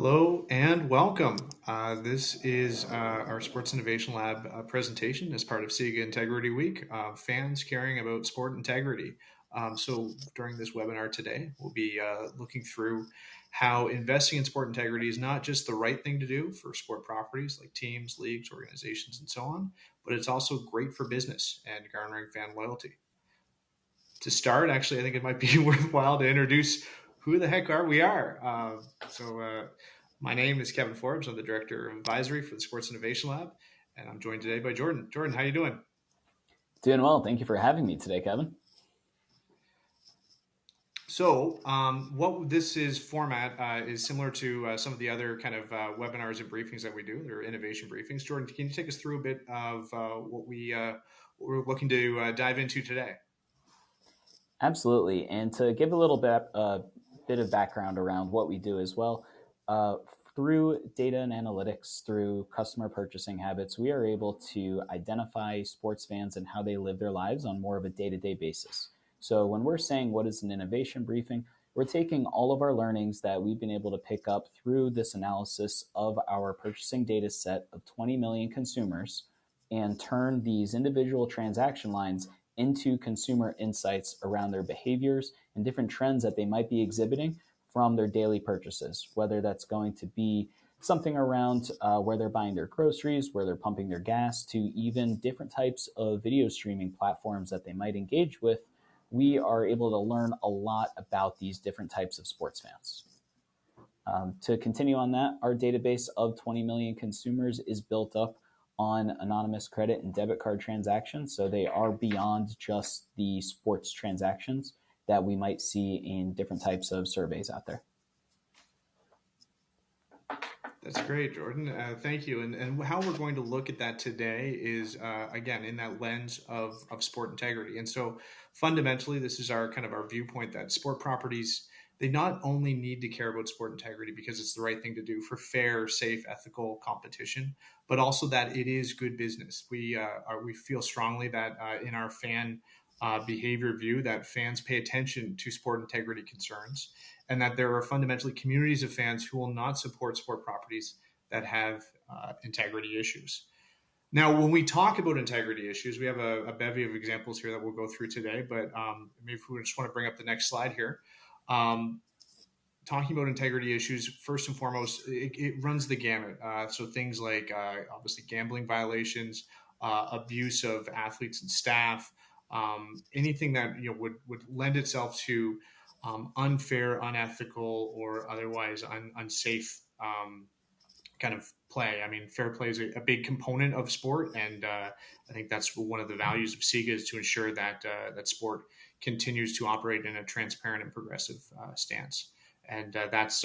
Hello and welcome. This is our Sports Innovation Lab presentation as part of SIGA Integrity Week. Fans caring about sport integrity. So during this webinar today, we'll be looking through how investing in sport integrity is not just the right thing to do for sport properties like teams, leagues, organizations, and so on, but it's also great for business and garnering fan loyalty. To start, actually, I think it might be worthwhile to introduce who the heck are we are. My name is Kevin Forbes. I'm the Director of Advisory for the Sports Innovation Lab, and I'm joined today by Jordan. Jordan, how you doing? Doing well. Thank you for having me today, Kevin. So, what this is format is similar to some of the other kind of webinars and briefings that we do. They're innovation briefings. Jordan, can you take us through a bit of what we're looking to dive into today? Absolutely. And to give a little bit of background around what we do as well, uh, through data and analytics, through customer purchasing habits, we are able to identify sports fans and how they live their lives on more of a day-to-day basis. So when we're saying what is an innovation briefing, we're taking all of our learnings that we've been able to pick up through this analysis of our purchasing data set of 20 million consumers and turn these individual transaction lines into consumer insights around their behaviors and different trends that they might be exhibiting from their daily purchases, whether that's going to be something around where they're buying their groceries, where they're pumping their gas, to even different types of video streaming platforms that they might engage with. We are able to learn a lot about these different types of sports fans. To continue on that, our database of 20 million consumers is built up on anonymous credit and debit card transactions. So they are beyond just the sports transactions that we might see in different types of surveys out there. That's great, Jordan. Thank you. And how we're going to look at that today is, again, in that lens of sport integrity. And so fundamentally, this is our kind of our viewpoint that sport properties, they not only need to care about sport integrity because it's the right thing to do for fair, safe, ethical competition, but also that it is good business. We feel strongly that in our fan behavior view that fans pay attention to sport integrity concerns and that there are fundamentally communities of fans who will not support sport properties that have integrity issues. Now, when we talk about integrity issues, we have a bevy of examples here that we'll go through today, but maybe if we just want to bring up the next slide here. Talking about integrity issues, first and foremost, it runs the gamut. So things like obviously gambling violations, abuse of athletes and staff, anything that would lend itself to unfair, unethical, or otherwise unsafe kind of play. I mean, fair play is a big component of sport, and I think that's one of the values of SIGA is to ensure that that sport continues to operate in a transparent and progressive stance. And that's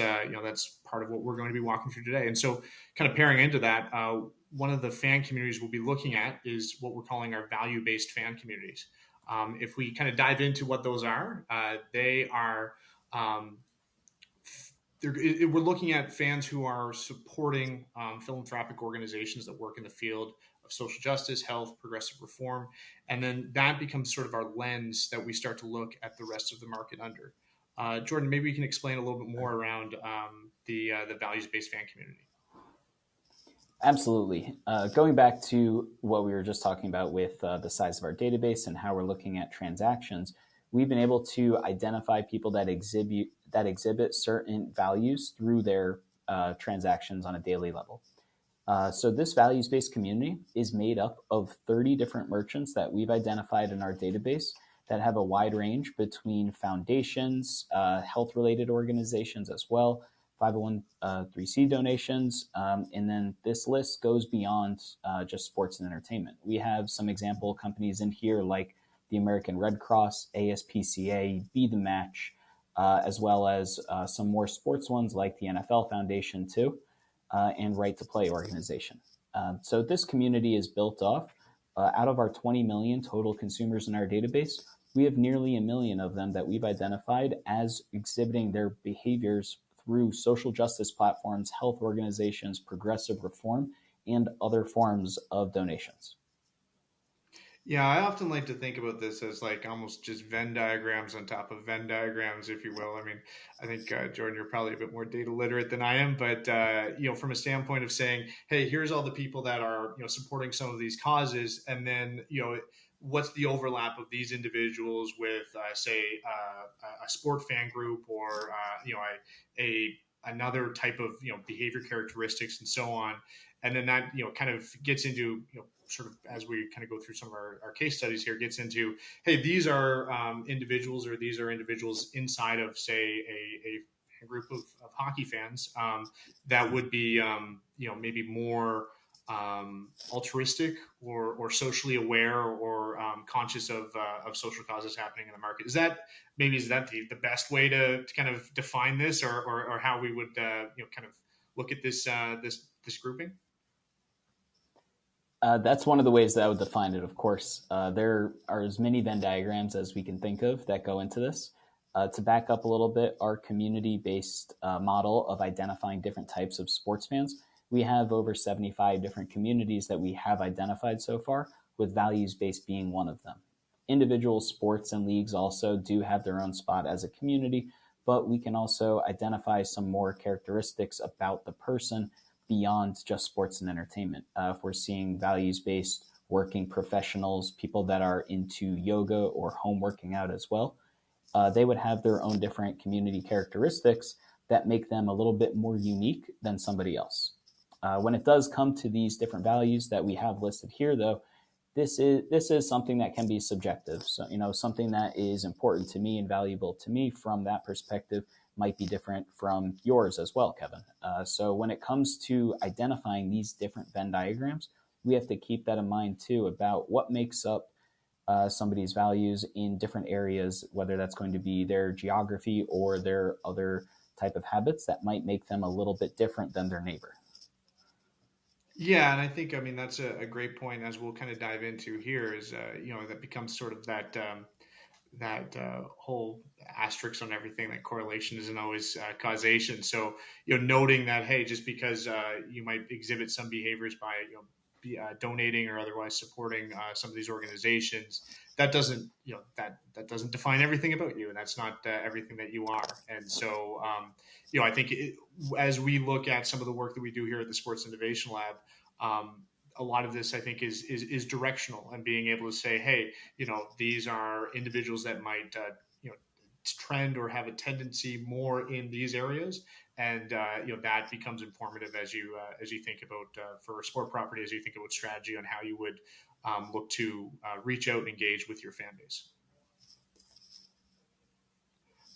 part of what we're going to be walking through today. And so, kind of pairing into that, one of the fan communities we'll be looking at is what we're calling our value-based fan communities. If we kind of dive into what those are, they are we're looking at fans who are supporting philanthropic organizations that work in the field of social justice, health, progressive reform, and then that becomes sort of our lens that we start to look at the rest of the market under. Jordan, maybe you can explain a little bit more around the values-based fan community. Absolutely. Going back to what we were just talking about with the size of our database and how we're looking at transactions, we've been able to identify people that exhibit certain values through their transactions on a daily level. So this values-based community is made up of 30 different merchants that we've identified in our database that have a wide range between foundations, health-related organizations as well, 501c donations, and then this list goes beyond just sports and entertainment. We have some example companies in here like the American Red Cross, ASPCA, Be the Match, as well as some more sports ones like the NFL Foundation too, and Right to Play organization. So this community is built off out of our 20 million total consumers in our database. We have nearly 1 million of them that we've identified as exhibiting their behaviors through social justice platforms, health organizations, progressive reform, and other forms of donations. Yeah, I often like to think about this as like almost just Venn diagrams on top of Venn diagrams, if you will. I mean, I think Jordan, you're probably a bit more data literate than I am, but from a standpoint of saying, hey, here's all the people that are supporting some of these causes, and then what's the overlap of these individuals with, say, a sport fan group, or a another type of behavior characteristics and so on, and then that kind of gets into sort of as we kind of go through some of our case studies here, gets into, hey, these are individuals, or these are individuals inside of, say, a group of hockey fans that would be maybe more altruistic, or socially aware, or conscious of social causes happening in the market. Is that the best way to kind of define this, or how we would kind of look at this grouping? That's one of the ways that I would define it, of course. There are as many Venn diagrams as we can think of that go into this. To back up a little bit, our community based model of identifying different types of sports fans, we have over 75 different communities that we have identified so far, with values based being one of them. Individual sports and leagues also do have their own spot as a community, but we can also identify some more characteristics about the person beyond just sports and entertainment. If we're seeing values based working professionals, people that are into yoga or home working out as well, they would have their own different community characteristics that make them a little bit more unique than somebody else. When it does come to these different values that we have listed here, though, this is something that can be subjective. So something that is important to me and valuable to me from that perspective might be different from yours as well, Kevin. So when it comes to identifying these different Venn diagrams, we have to keep that in mind too about what makes up somebody's values in different areas, whether that's going to be their geography or their other type of habits that might make them a little bit different than their neighbor. Yeah, and I think, I mean, that's a great point, as we'll kind of dive into here, is that becomes sort of that whole asterisk on everything, that correlation isn't always causation. So noting that, hey, just because you might exhibit some behaviors by donating or otherwise supporting some of these organizations, that doesn't that doesn't define everything about you, and that's not everything that you are. And so I think as we look at some of the work that we do here at the Sports Innovation Lab, a lot of this, I think, is directional, and being able to say, hey, these are individuals that might trend or have a tendency more in these areas, and that becomes informative as you think about, for a sport property, as you think about strategy on how you would look to reach out and engage with your fan base.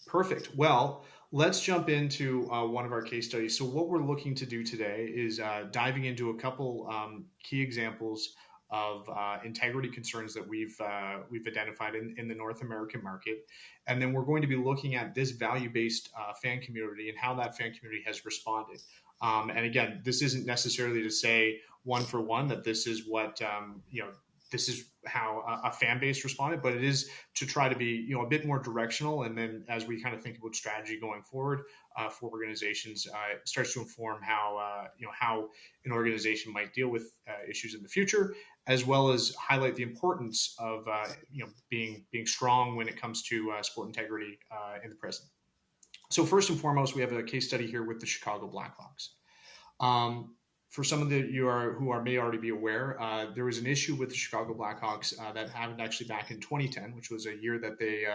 Perfect. Well, let's jump into one of our case studies. So, what we're looking to do today is diving into a couple key examples of integrity concerns that we've identified in the North American market, and then we're going to be looking at this value-based fan community and how that fan community has responded. And again, this isn't necessarily to say one for one that this is what this is how a fan base responded, but it is to try to be a bit more directional, and then as we kind of think about strategy going forward for organizations, it starts to inform how an organization might deal with issues in the future, as well as highlight the importance of being strong when it comes to sport integrity in the present. So first and foremost, we have a case study here with the Chicago Blackhawks. Um, for some of who are may already be aware, there was an issue with the Chicago Blackhawks that happened actually back in 2010, which was a year that they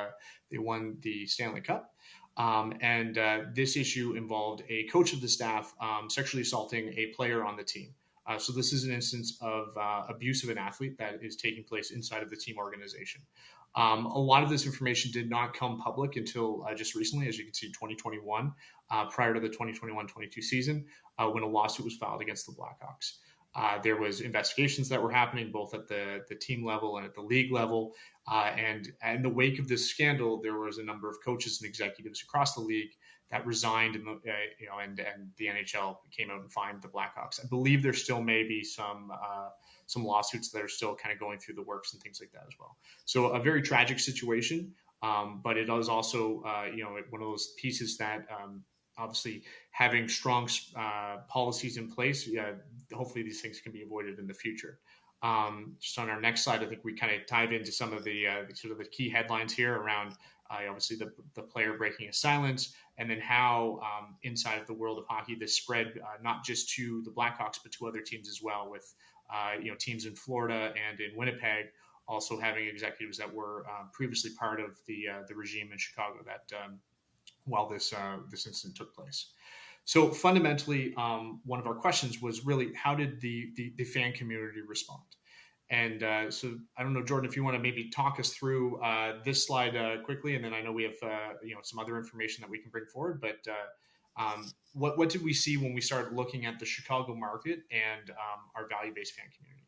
won the Stanley Cup. And this issue involved a coach of the staff sexually assaulting a player on the team. So this is an instance of abuse of an athlete that is taking place inside of the team organization. A lot of this information did not come public until just recently, as you can see, 2021, prior to the 2021-22 season, when a lawsuit was filed against the Blackhawks. There was investigations that were happening both at the team level and at the league level. And in the wake of this scandal, there was a number of coaches and executives across the league that resigned, and the NHL came out and fined the Blackhawks. I believe there still may be some lawsuits that are still kind of going through the works and things like that as well. So a very tragic situation, but it is also one of those pieces that obviously having strong policies in place, hopefully these things can be avoided in the future. Just on our next slide, I think we kind of dive into some of the sort of the key headlines here around obviously the player breaking a silence, and then how inside of the world of hockey this spread not just to the Blackhawks but to other teams as well, with teams in Florida and in Winnipeg also having executives that were previously part of the regime in Chicago that while this incident took place. So fundamentally, one of our questions was really how did the fan community respond? And so I don't know, Jordan, if you want to maybe talk us through this slide quickly, and then I know we have some other information that we can bring forward. But what did we see when we started looking at the Chicago market and our value based fan community?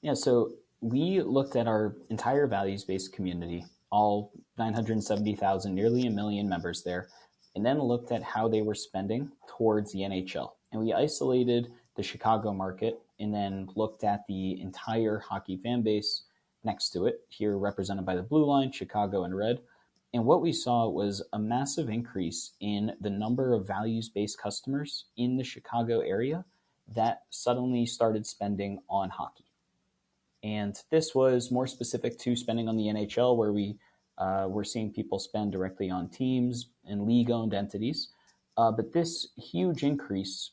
Yeah, so we looked at our entire values based community, all 970,000, nearly a million members there, and then looked at how they were spending towards the NHL. And we isolated the Chicago market and then looked at the entire hockey fan base next to it, here represented by the blue line, Chicago in red. And what we saw was a massive increase in the number of values based customers in the Chicago area that suddenly started spending on hockey. And this was more specific to spending on the NHL, where we were seeing people spend directly on teams and league owned entities. But this huge increase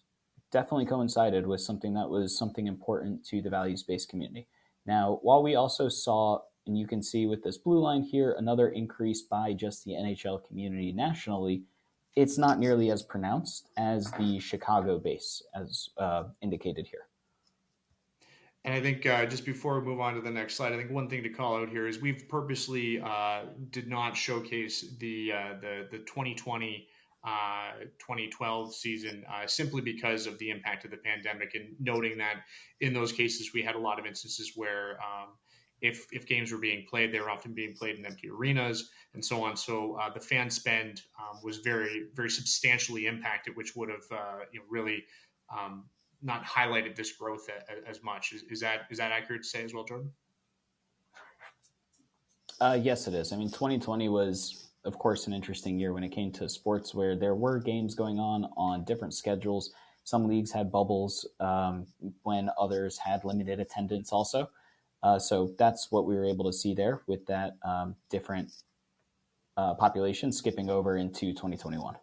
definitely coincided with something that was something important to the values based community. Now, while we also saw, and you can see with this blue line here, another increase by just the NHL community nationally, it's not nearly as pronounced as the Chicago base, as indicated here. And I think just before we move on to the next slide, I think one thing to call out here is we've purposely did not showcase the 2020 2012 season simply because of the impact of the pandemic, and noting that in those cases we had a lot of instances where if games were being played, they were often being played in empty arenas and so on. So the fan spend was very substantially impacted, which would have really um, not highlighted this growth as much. Is that accurate to say as well, Jordan? Yes, it is. I mean, 2020 was, of course, an interesting year when it came to sports, where there were games going on different schedules. Some leagues had bubbles when others had limited attendance, also. So that's what we were able to see there with that different population skipping over into 2021.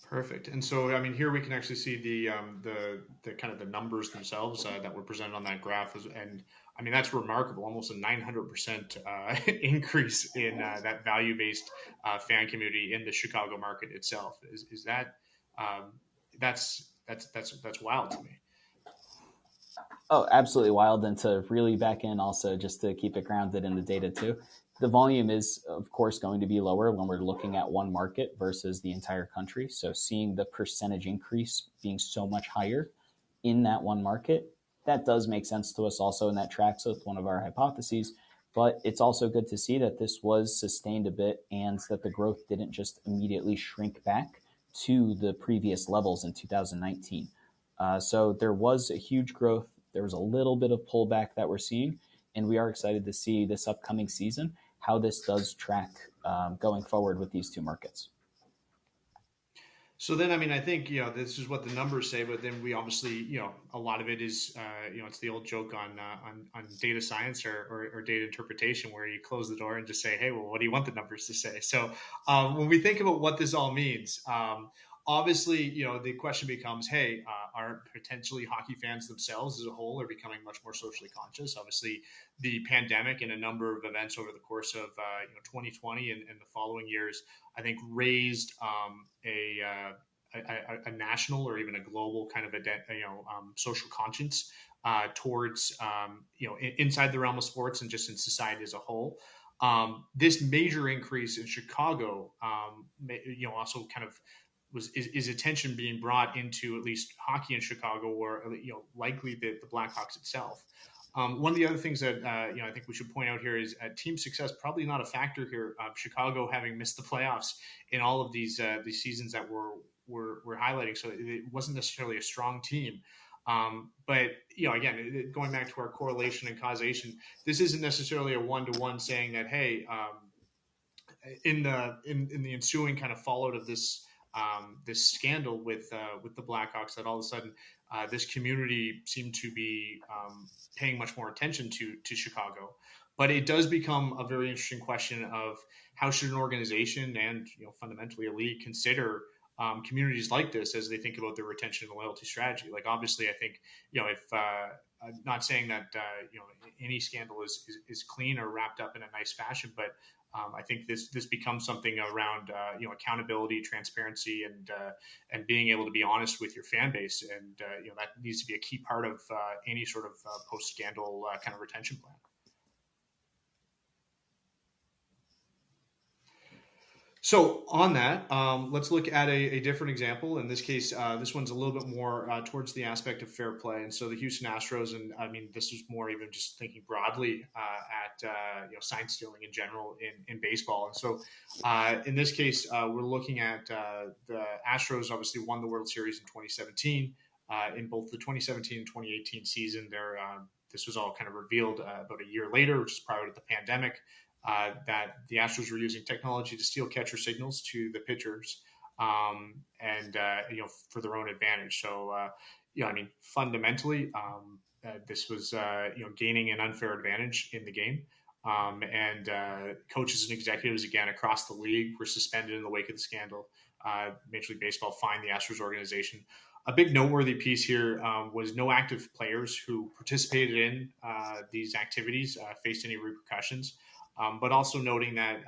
Perfect. And so, I mean, here we can actually see the kind of the numbers themselves that were presented on that graph, and I mean that's remarkable. Almost a 900% increase in that value based fan community in the Chicago market itself. Is that um, that's wild to me. Oh, absolutely wild. And to really back in also, just to keep it grounded in the data too, the volume is, of course, going to be lower when we're looking at one market versus the entire country. So seeing the percentage increase being so much higher in that one market, that does make sense to us also, and that tracks with one of our hypotheses. But it's also good to see that this was sustained a bit and that the growth didn't just immediately shrink back to the previous levels in 2019. So there was a huge growth. There was a little bit of pullback that we're seeing, and we are excited to see this upcoming season how this does track going forward with these two markets. So then, I mean, I think this is what the numbers say, but then we obviously a lot of it is it's the old joke on data science or data interpretation, where you close the door and just say, hey, well, what do you want the numbers to say? So when we think about what this all means, obviously the question becomes, hey, are potentially hockey fans themselves as a whole are becoming much more socially conscious? Obviously, the pandemic and a number of events over the course of 2020 and the following years, I think raised a national or even a global kind of social conscience towards inside the realm of sports and just in society as a whole. This major increase in Chicago, also kind of is attention being brought into at least hockey in Chicago, or likely the Blackhawks itself. One of the other things that I think we should point out here is team success probably not a factor here. Chicago having missed the playoffs in all of these seasons that we're highlighting, so it wasn't necessarily a strong team. But again, going back to our correlation and causation, this isn't necessarily a one-to-one saying that, hey, in the ensuing kind of fallout of this this scandal with the Blackhawks, that all of a sudden this community seemed to be paying much more attention to Chicago. But it does become a very interesting question of how should an organization and fundamentally a league consider communities like this as they think about their retention and loyalty strategy. Like obviously, I think if I'm not saying that any scandal is clean or wrapped up in a nice fashion, but I think this becomes something around accountability, transparency, and being able to be honest with your fan base, and that needs to be a key part of any sort of post scandal kind of retention plan. So on that, let's look at a different example. In this case, this one's a little bit more towards the aspect of fair play. And so the Houston Astros, and I mean, this is more even just thinking broadly at sign stealing in general in baseball. And so in this case, we're looking at the Astros obviously won the World Series in 2017. In both the 2017 and 2018 season, this was all kind of revealed about a year later, which is prior to the pandemic that the Astros were using technology to steal catcher signals to the pitchers, and for their own advantage. So, I mean, fundamentally, this was gaining an unfair advantage in the game. And coaches and executives again across the league were suspended in the wake of the scandal. Major League Baseball fined the Astros organization. A big noteworthy piece here was no active players who participated in these activities faced any repercussions. But also noting that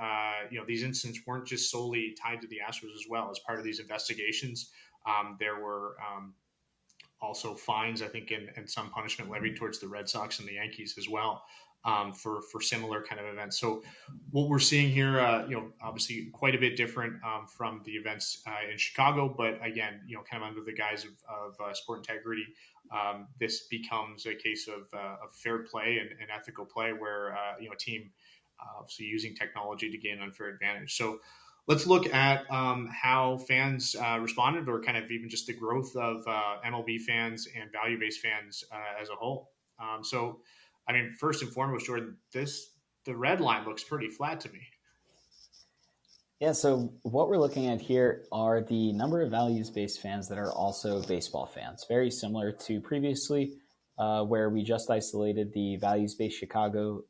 these incidents weren't just solely tied to the Astros as well. As part of these investigations, there were also fines, I think, and some punishment levied towards the Red Sox and the Yankees as well for similar kind of events. So what we're seeing here, obviously quite a bit different from the events in Chicago, but again, kind of under the guise of sport integrity. This becomes a case of fair play and ethical play where a team obviously using technology to gain unfair advantage. So let's look at how fans responded, or kind of even just the growth of MLB fans and value-based fans as a whole. So, I mean, first and foremost, Jordan, the red line looks pretty flat to me. Yeah, so what we're looking at here are the number of values based fans that are also baseball fans. Very similar to previously, where we just isolated the values based Chicago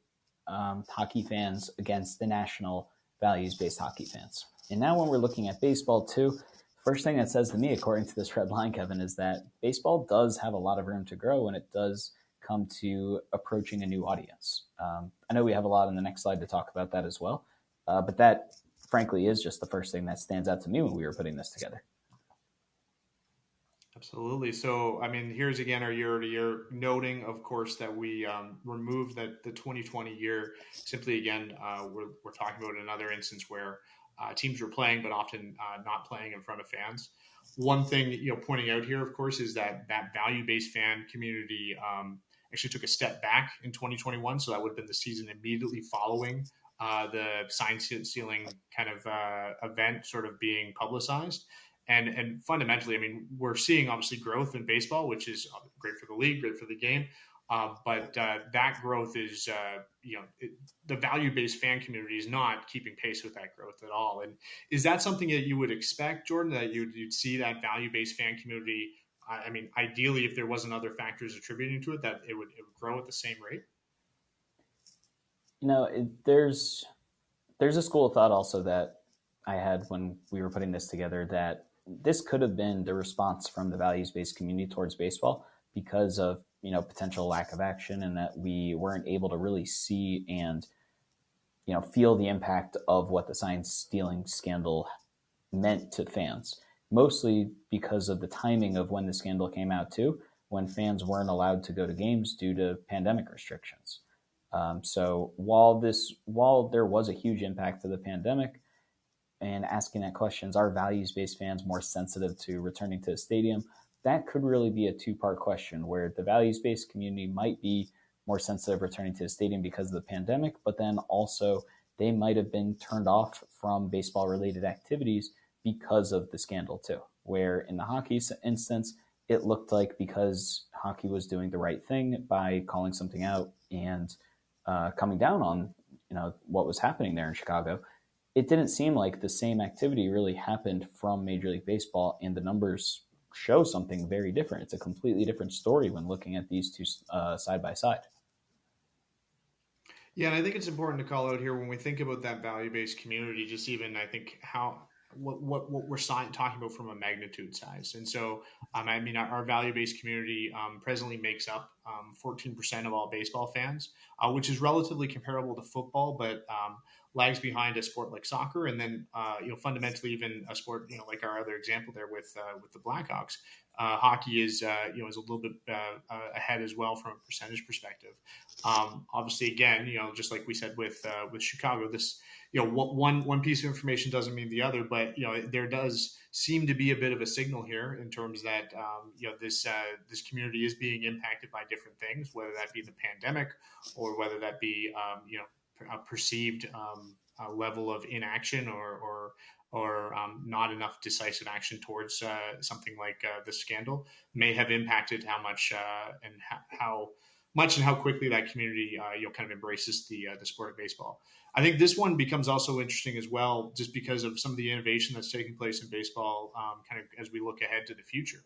hockey fans against the national values based hockey fans. And now, when we're looking at baseball too, first thing that says to me, according to this red line, Kevin, is that baseball does have a lot of room to grow when it does come to approaching a new audience. I know we have a lot on the next slide to talk about that as well, but that frankly is just the first thing that stands out to me when we were putting this together. Absolutely. So, I mean, here's again our year to year, noting, of course, that we removed that the 2020 year. Simply, again, we're talking about another instance where teams were playing, but often not playing in front of fans. One thing, pointing out here, of course, is that value based fan community actually took a step back in 2021. So that would have been the season immediately following the sign stealing kind of event sort of being publicized. And fundamentally, I mean, we're seeing obviously growth in baseball, which is great for the league, great for the game. But that growth is, the value-based fan community is not keeping pace with that growth at all. And is that something that you would expect, Jordan, that you'd see that value-based fan community? I mean, ideally, if there wasn't other factors attributing to it, that it would grow at the same rate. There's a school of thought also that I had when we were putting this together that this could have been the response from the values based community towards baseball because of potential lack of action, and that we weren't able to really see and feel the impact of what the sign stealing scandal meant to fans, mostly because of the timing of when the scandal came out too, when fans weren't allowed to go to games due to pandemic restrictions. So while there was a huge impact to the pandemic, and asking that questions, are values based fans more sensitive to returning to the stadium? That could really be a two-part question, where the values based community might be more sensitive returning to the stadium because of the pandemic, but then also they might have been turned off from baseball related activities because of the scandal too. Where in the hockey instance, it looked like because hockey was doing the right thing by calling something out and coming down on what was happening there in Chicago, it didn't seem like the same activity really happened from Major League Baseball, and the numbers show something very different. It's a completely different story when looking at these two side by side. Yeah, and I think it's important to call out here when we think about that value-based community, just even I think how what we're talking about from a magnitude size. And so, I mean, our value-based community presently makes up 14% of all baseball fans, which is relatively comparable to football, but lags behind a sport like soccer, and then fundamentally even a sport like our other example there with the Blackhawks. Hockey is is a little bit ahead as well from a percentage perspective. Obviously, again, just like we said with Chicago, this one piece of information doesn't mean the other, but there does seem to be a bit of a signal here in terms that this community is being impacted by different things, whether that be the pandemic or whether that be a perceived level of inaction or not enough decisive action towards something like the scandal may have impacted how much and how much and how quickly that community kind of embraces the sport of baseball. I think this one becomes also interesting as well, just because of some of the innovation that's taking place in baseball, kind of as we look ahead to the future.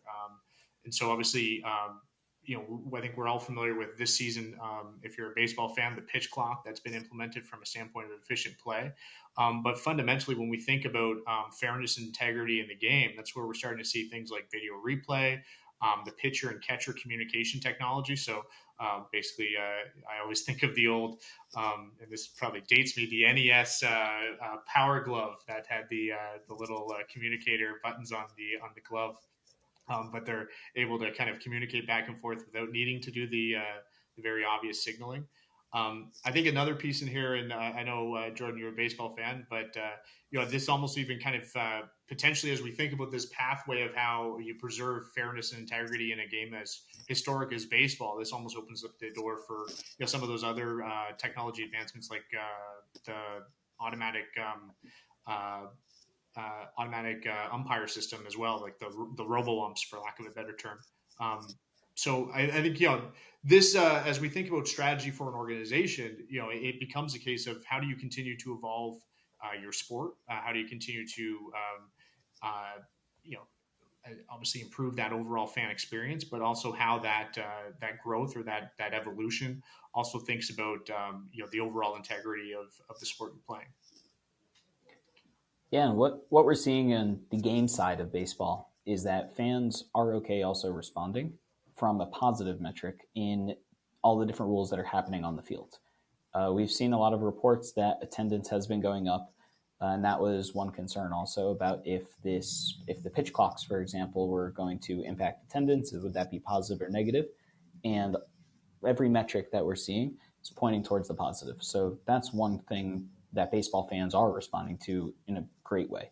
And so, obviously, I think we're all familiar with this season. If you're a baseball fan, the pitch clock that's been implemented from a standpoint of efficient play. But fundamentally, when we think about fairness and integrity in the game, that's where we're starting to see things like video replay, the pitcher and catcher communication technology. So basically, I always think of the old, and this probably dates me, the NES Power Glove that had the little communicator buttons on the glove, but they're able to kind of communicate back and forth without needing to do the very obvious signaling. I think another piece in here, and I know Jordan, you're a baseball fan, but this almost even kind of potentially, as we think about this pathway of how you preserve fairness and integrity in a game as historic as baseball, this almost opens up the door for some of those other technology advancements like the automatic umpire system as well, like the robo umps, for lack of a better term. So I think this as we think about strategy for an organization, it becomes a case of how do you continue to evolve your sport? How do you continue to you know obviously improve that overall fan experience, but also how that growth or that evolution also thinks about the overall integrity of the sport you're playing. Yeah, and what we're seeing in the game side of baseball is that fans are okay also responding from a positive metric in all the different rules that are happening on the field. We've seen a lot of reports that attendance has been going up, and that was one concern also about if the pitch clocks, for example, were going to impact attendance, would that be positive or negative? And every metric that we're seeing is pointing towards the positive. So that's one thing that baseball fans are responding to in a great way.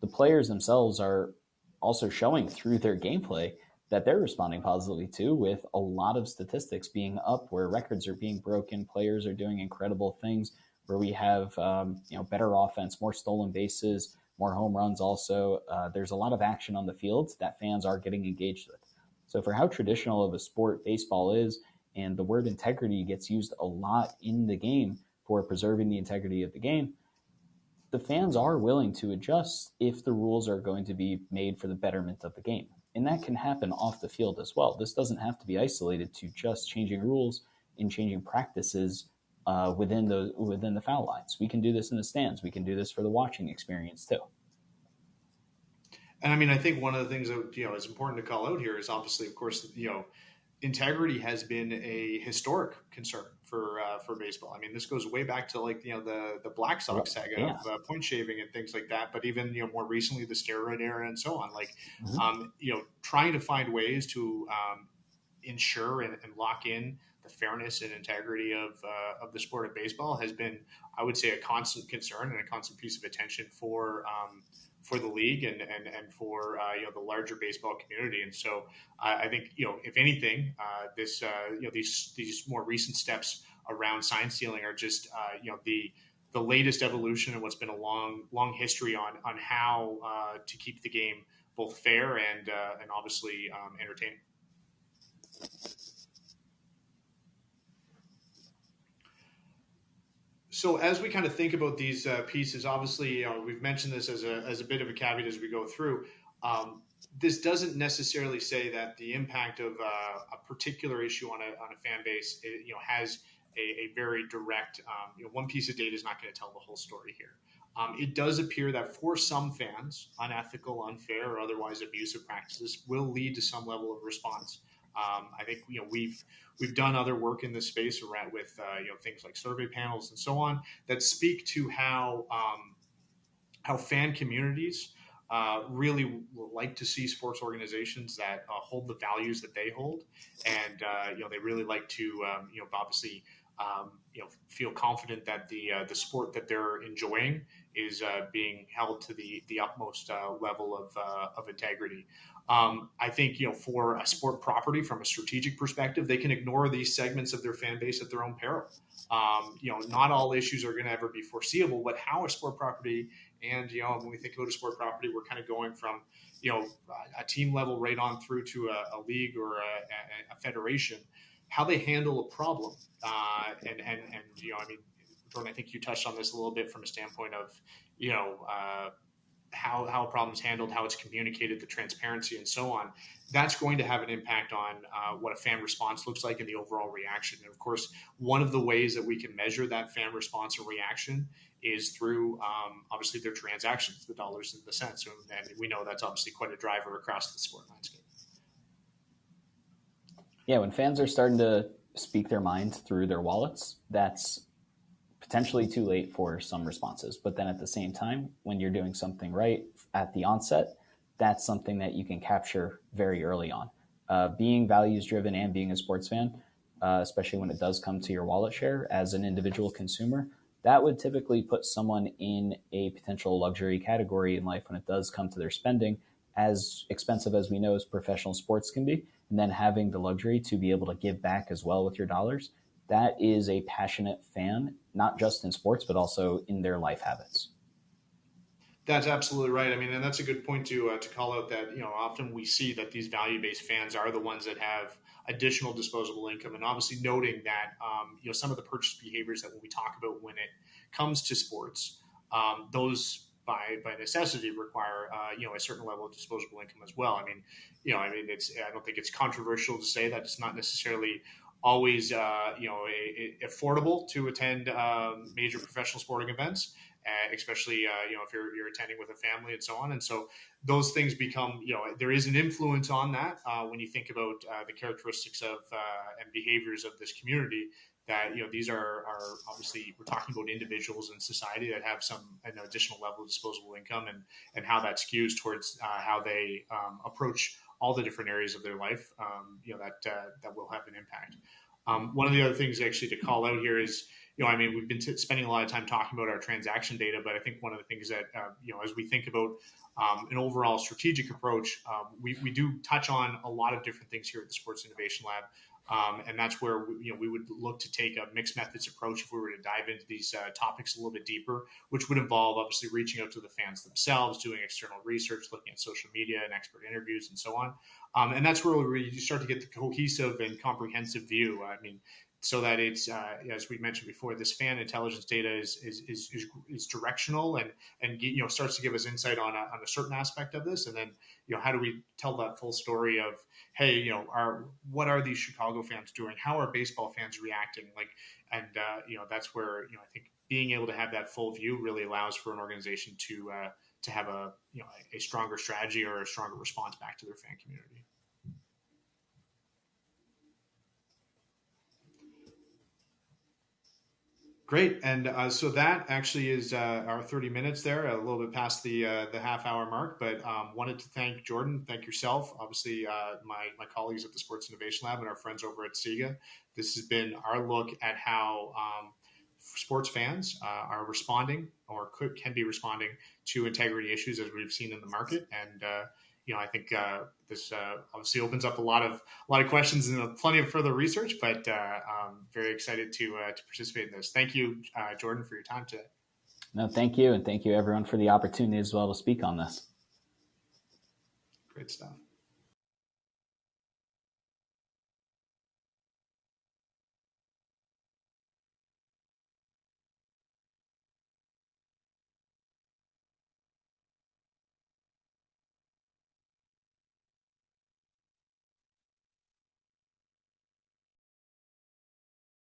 The players themselves are also showing through their gameplay that they're responding positively too, with a lot of statistics being up where records are being broken, players are doing incredible things, where we have better offense, more stolen bases, more home runs. Also, there's a lot of action on the field that fans are getting engaged with. So for how traditional of a sport baseball is, and the word integrity gets used a lot in the game for preserving the integrity of the game, the fans are willing to adjust if the rules are going to be made for the betterment of the game. And that can happen off the field as well. This doesn't have to be isolated to just changing rules and changing practices within the foul lines. We can do this in the stands. We can do this for the watching experience too. And I mean, I think one of the things that is important to call out here is obviously, of course, integrity has been a historic concern for baseball. I mean, this goes way back to like the Black Sox saga Yeah. of point shaving and things like that. But even more recently, the steroid era and so on. Like, Mm-hmm. trying to find ways to ensure and lock in the fairness and integrity of the sport of baseball has been, I would say, a constant concern and a constant piece of attention for the league and for the larger baseball community. And so I think if anything, this these more recent steps around sign stealing are just the latest evolution of what's been a long history on how to keep the game both fair and obviously entertaining. So as we kind of think about these pieces, obviously, we've mentioned this as a bit of a caveat as we go through. Um, this doesn't necessarily say that the impact of a particular issue on a fan base, has a very direct, one piece of data is not going to tell the whole story here. It does appear that for some fans, unethical, unfair, or otherwise abusive practices will lead to some level of response. I think we've done other work in this space around with things like survey panels and so on that speak to how fan communities really like to see sports organizations that hold the values that they hold, and they really like to obviously feel confident that the sport that they're enjoying is being held to the utmost level of integrity. I think for a sport property from a strategic perspective, they can ignore these segments of their fan base at their own peril. Not all issues are going to ever be foreseeable, but how a sport property and when we think about a sport property, we're kind of going from a team level right on through to a league or a federation. How they handle a problem, and I mean, Jordan, I think you touched on this a little bit from a standpoint of how a problem is handled, how it's communicated, the transparency, and so on. That's going to have an impact on what a fan response looks like in the overall reaction. And of course, one of the ways that we can measure that fan response or reaction is through obviously their transactions, the dollars and the cents. And we know that's obviously quite a driver across the sport landscape. Yeah, when fans are starting to speak their mind through their wallets, that's potentially too late for some responses. But then at the same time, when you're doing something right at the onset, that's something that you can capture very early on. Being values driven and being a sports fan, especially when it does come to your wallet share as an individual consumer, that would typically put someone in a potential luxury category in life when it does come to their spending, as expensive as we know as professional sports can be. And then having the luxury to be able to give back as well with your dollars, that is a passionate fan, not just in sports, but also in their life habits. That's absolutely right. I mean, and that's a good point to call out that often we see that these value based fans are the ones that have additional disposable income, and obviously noting that some of the purchase behaviors that when we talk about when it comes to sports, those by necessity require a certain level of disposable income as well. I mean it's I don't think it's controversial to say that it's not necessarily always affordable to attend major professional sporting events, especially if you're attending with a family and so on. And so those things become there is an influence on that when you think about the characteristics of and behaviors of this community. That these are obviously we're talking about individuals in society that have some an additional level of disposable income, and how that skews towards how they approach all the different areas of their life. That will have an impact. One of the other things actually to call out here is, I mean, we've been spending a lot of time talking about our transaction data, but I think one of the things that, as we think about an overall strategic approach, we do touch on a lot of different things here at the Sports Innovation Lab. And that's where we would look to take a mixed methods approach if we were to dive into these topics a little bit deeper, which would involve obviously reaching out to the fans themselves, doing external research, looking at social media and expert interviews and so on. And that's where you start to get the cohesive and comprehensive view. I mean, so that it's as we mentioned before, this fan intelligence data is directional and starts to give us insight on a certain aspect of this, and then how do we tell that full story of, hey, what are these Chicago fans doing? How are baseball fans reacting? And that's where I think being able to have that full view really allows for an organization to have a stronger strategy or a stronger response back to their fan community. Great, and so that actually is our 30 minutes there, a little bit past the half hour mark. But wanted to thank Jordan, thank yourself, obviously my colleagues at the Sports Innovation Lab, and our friends over at SIGA. This has been our look at how sports fans are responding or can be responding to integrity issues as we've seen in the market, and I think this obviously opens up a lot of questions and plenty of further research. But very excited to participate in this. Thank you, Jordan, for your time today. No, thank you, and thank you everyone for the opportunity as well to speak on this. Great stuff.